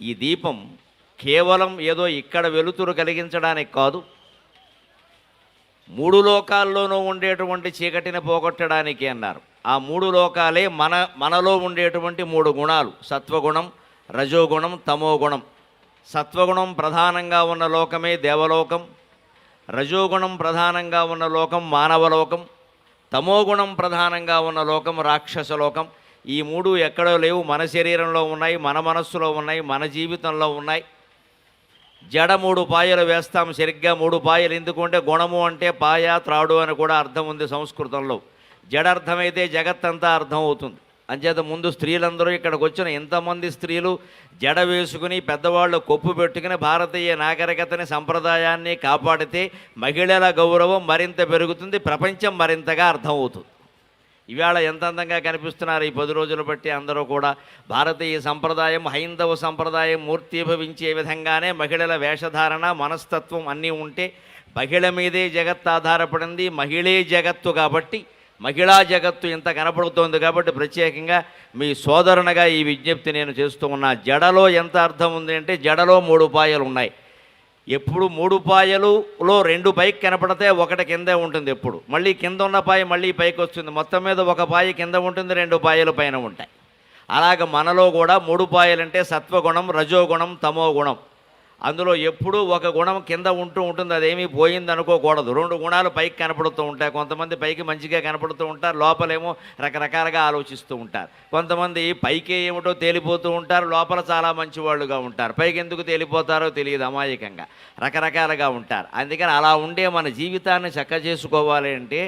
ఈ దీపం కేవలం ఏదో ఇక్కడ వెలుతురు కలిగించడానికి కాదు, మూడు లోకాల్లోనూ ఉండేటువంటి చీకటిని పోగొట్టడానికి అన్నారు. ఆ మూడు లోకాలే మనలో ఉండేటువంటి మూడు గుణాలు: సత్వగుణం, రజోగుణం, తమోగుణం. సత్వగుణం ప్రధానంగా ఉన్న లోకమే దేవలోకం, రజోగుణం ప్రధానంగా ఉన్న లోకం మానవలోకం, తమోగుణం ప్రధానంగా ఉన్న లోకం రాక్షసలోకం. ఈ మూడు ఎక్కడో లేవు, మన శరీరంలో ఉన్నాయి, మన మనస్సులో ఉన్నాయి, మన జీవితంలో ఉన్నాయి. జడ మూడు పాయలు వేస్తాం, సరిగ్గా మూడు పాయలు ఎందుకుంటే గుణము అంటే పాయ త్రాడు అని కూడా అర్థం ఉంది సంస్కృతంలో. జడ అర్థమైతే జగత్తంతా అర్థం అవుతుంది. అంచేత ముందు స్త్రీలందరూ ఇక్కడికి వచ్చిన ఇంతమంది స్త్రీలు జడ వేసుకుని పెద్దవాళ్ళు కొప్పు పెట్టుకుని భారతీయ నాగరికతని సంప్రదాయాన్ని కాపాడితే మహిళల గౌరవం మరింత పెరుగుతుంది, ప్రపంచం మరింతగా అర్థమవుతుంది. ఇవాళ ఎంత అందంగా కనిపిస్తున్నారు ఈ 10 రోజులు బట్టి అందరూ కూడా. భారతీయ సంప్రదాయం, హైందవ సంప్రదాయం మూర్తీభవించే విధంగానే మహిళల వేషధారణ, మనస్తత్వం అన్నీ ఉంటే మహిళ మీదే జగత్తు ఆధారపడింది. మహిళే జగత్తు కాబట్టి, మహిళా జగత్తు ఇంత కనపడుతోంది కాబట్టి ప్రత్యేకంగా మీ సోదరునిగా ఈ విజ్ఞప్తి నేను చేస్తూ ఉన్నా. జడలో ఎంత అర్థం ఉంది అంటే జడలో 3 పాయలు ఉన్నాయి. ఎప్పుడు 3 పాయలులో 2 పైకి కనపడితే ఒకటి కిందే ఉంటుంది. ఎప్పుడు మళ్ళీ కింద ఉన్న పాయ మళ్ళీ పైకి వస్తుంది. మొత్తం మీద ఒక పాయ కింద ఉంటుంది, 2 పాయలు పైన ఉంటాయి. అలాగ మనలో కూడా 3 పాయలంటే సత్వగుణం, రజోగుణం, తమోగుణం. అందులో ఎప్పుడూ ఒక గుణం కింద ఉంటూ ఉంటుంది, అదేమీ పోయింది అనుకోకూడదు. 2 గుణాలు పైకి కనపడుతూ ఉంటాయి. కొంతమంది పైకి మంచిగా కనపడుతూ ఉంటారు, లోపలేమో రకరకాలుగా ఆలోచిస్తూ ఉంటారు. కొంతమంది పైకి ఏమిటో తేలిపోతూ ఉంటారు, లోపల చాలా మంచివాళ్ళుగా ఉంటారు. పైకి ఎందుకు తేలిపోతారో తెలియదు, అమాయకంగా రకరకాలుగా ఉంటారు. అందుకని అలా ఉండే మన జీవితాన్ని చక్క చేసుకోవాలి అంటే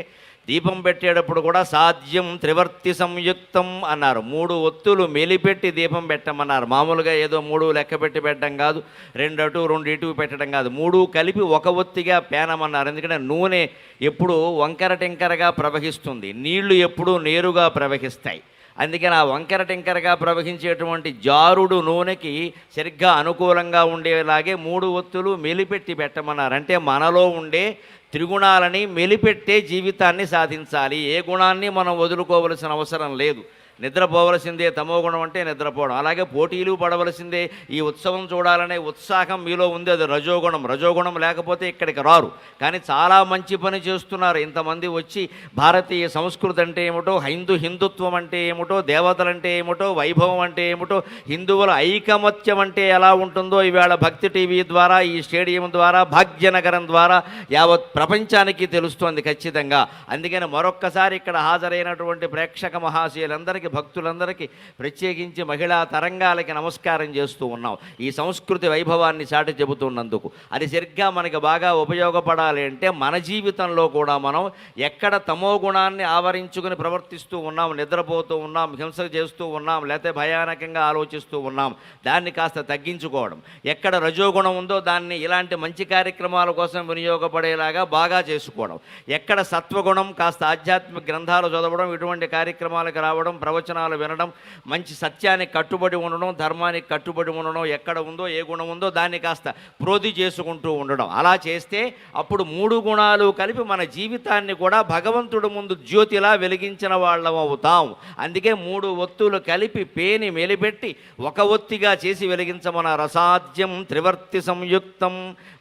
దీపం పెట్టేటప్పుడు కూడా సాధ్యం త్రివర్తి సంయుక్తం అన్నారు. 3 ఒత్తులు మెలిపెట్టి దీపం పెట్టమన్నారు. మామూలుగా ఏదో 3 లెక్క పెట్టి పెట్టడం కాదు, 2 అటు 2 ఇటు పెట్టడం కాదు, 3 కలిపి ఒక ఒత్తిగా పేనమన్నారు. ఎందుకంటే నూనె ఎప్పుడు వంకర టింకరగా ప్రవహిస్తుంది, నీళ్లు ఎప్పుడూ నేరుగా ప్రవహిస్తాయి. అందుకని ఆ వంకర టింకరగా ప్రవహించేటువంటి జారుడు నూనెకి సరిగ్గా అనుకూలంగా ఉండేలాగే 3 ఒత్తులు మెలిపెట్టి పెట్టమన్నారు. అంటే మనలో ఉండే త్రిగుణాలని మెలిపెట్టే జీవితాన్ని సాధించాలి. ఏ గుణాన్ని మనం వదులుకోవలసిన అవసరం లేదు. నిద్రపోవలసిందే తమోగుణం అంటే నిద్రపోవడం. అలాగే పోటీలు పడవలసిందే, ఈ ఉత్సవం చూడాలనే ఉత్సాహం మీలో ఉంది, అది రజోగుణం. రజోగుణం లేకపోతే ఇక్కడికి రారు. కానీ చాలా మంచి పని చేస్తున్నారు ఇంతమంది వచ్చి. భారతీయ సంస్కృతి అంటే ఏమిటో, హిందుత్వం అంటే ఏమిటో, దేవతలంటే ఏమిటో, వైభవం అంటే ఏమిటో, హిందువుల ఐకమత్యం అంటే ఎలా ఉంటుందో ఇవాళ భక్తి టీవీ ద్వారా, ఈ స్టేడియం ద్వారా, భాగ్యనగరం ద్వారా యావత్ ప్రపంచానికి తెలుస్తోంది ఖచ్చితంగా. అందుకని మరొక్కసారి ఇక్కడ హాజరైనటువంటి ప్రేక్షక మహాశయులందరికీ, భక్తులందరికీ, ప్రత్యేకించి మహిళా తరంగాలకి నమస్కారం చేస్తూ ఉన్నాం. ఈ సంస్కృతి వైభవాన్ని చాటి చెబుతున్నందుకు అది సరిగ్గా మనకి బాగా ఉపయోగపడాలి అంటే మన జీవితంలో కూడా మనం ఎక్కడ తమో గుణాన్ని ఆవరించుకుని ప్రవర్తిస్తూ ఉన్నాం, నిద్రపోతూ ఉన్నాం, హింస చేస్తూ ఉన్నాం, లేకపోతే భయానకంగా ఆలోచిస్తూ ఉన్నాం, దాన్ని కాస్త తగ్గించుకోవడం. ఎక్కడ రజోగుణం ఉందో దాన్ని ఇలాంటి మంచి కార్యక్రమాల కోసం వినియోగపడేలాగా బాగా చేసుకోవడం. ఎక్కడ సత్వగుణం, కాస్త ఆధ్యాత్మిక గ్రంథాలు చదవడం, ఇటువంటి కార్యక్రమాలకు రావడం, ప్రవచనాలు వినడం, మంచి సత్యానికి కట్టుబడి ఉండడం, ధర్మానికి కట్టుబడి ఉండడం, ఎక్కడ ఉందో ఏ గుణం ఉందో దాన్ని కాస్త ప్రోధి చేసుకుంటూ ఉండడం. అలా చేస్తే అప్పుడు 3 గుణాలు కలిపి మన జీవితాన్ని కూడా భగవంతుడి ముందు జ్యోతిలా వెలిగించిన వాళ్ళం అవుతాం. అందుకే 3 ఒత్తులు కలిపి పేని మెలిపెట్టి ఒక ఒత్తిగా చేసి వెలిగించమన. రసాధ్యం త్రివర్తి సంయుక్తం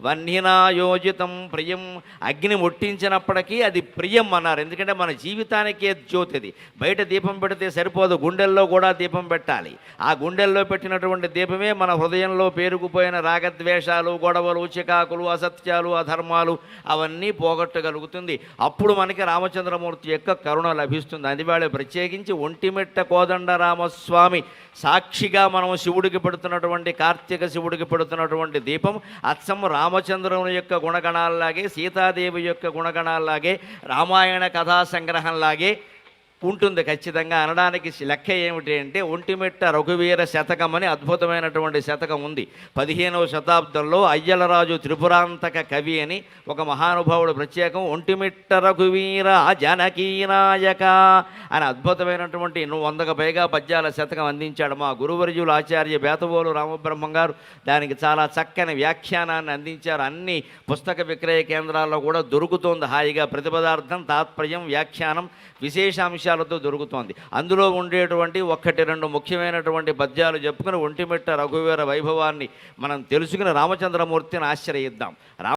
వన్నినా యోజితం ప్రియం. అగ్ని ముట్టించినప్పటికీ అది ప్రియం అన్నారు. ఎందుకంటే మన జీవితానికే జ్యోతిది. బయట దీపం పెడితే సరిపోదు, గుండెల్లో కూడా దీపం పెట్టాలి. ఆ గుండెల్లో పెట్టినటువంటి దీపమే మన హృదయంలో పేరుకుపోయిన రాగద్వేషాలు, గొడవలు, చికాకులు, అసత్యాలు, అధర్మాలు అవన్నీ పోగొట్టగలుగుతుంది. అప్పుడు మనకి రామచంద్రమూర్తి యొక్క కరుణ లభిస్తుంది. అందువల్ల ప్రత్యేకించి ఒంటిమిట్ట కోదండరామస్వామి సాక్షిగా మనం శివుడికి పెడుతున్నటువంటి, కార్తీక శివుడికి పెడుతున్నటువంటి దీపం అచ్చం రామచంద్రుని యొక్క గుణగణాల్లాగే, సీతాదేవి యొక్క గుణగణాల్లాగే, రామాయణ కథా సంగ్రహంలాగే ఉంటుంది ఖచ్చితంగా. అనడానికి లెక్క ఏమిటి అంటే ఒంటిమిట్ట రఘువీర శతకం అని అద్భుతమైనటువంటి శతకం ఉంది. 15వ శతాబ్దంలో అయ్యలరాజు త్రిపురాంతక కవి అని ఒక మహానుభావుడు ప్రత్యేకం ఒంటిమిట్ట రఘువీర జనకీనాయక అని అద్భుతమైనటువంటి 100కు పైగా పద్యాల శతకం అందించాడు. మా గురువర్యులు ఆచార్య బేతవోలు రామబ్రహ్మం గారు దానికి చాలా చక్కని వ్యాఖ్యానాన్ని అందించారు. అన్ని పుస్తక విక్రయ కేంద్రాల్లో కూడా దొరుకుతోంది హాయిగా. ప్రతిపదార్థం, తాత్పర్యం, వ్యాఖ్యానం, విశేషాంశాలు పద్యాలతో దొరుకుతోంది. అందులో ఉండేటువంటి ఒక్కటి రెండు ముఖ్యమైనటువంటి పద్యాలు చెప్పుకుని ఒంటిమిట్ట రఘువీర వైభవాన్ని మనం తెలుసుకుని రామచంద్రమూర్తిని ఆశ్రయిద్దాం.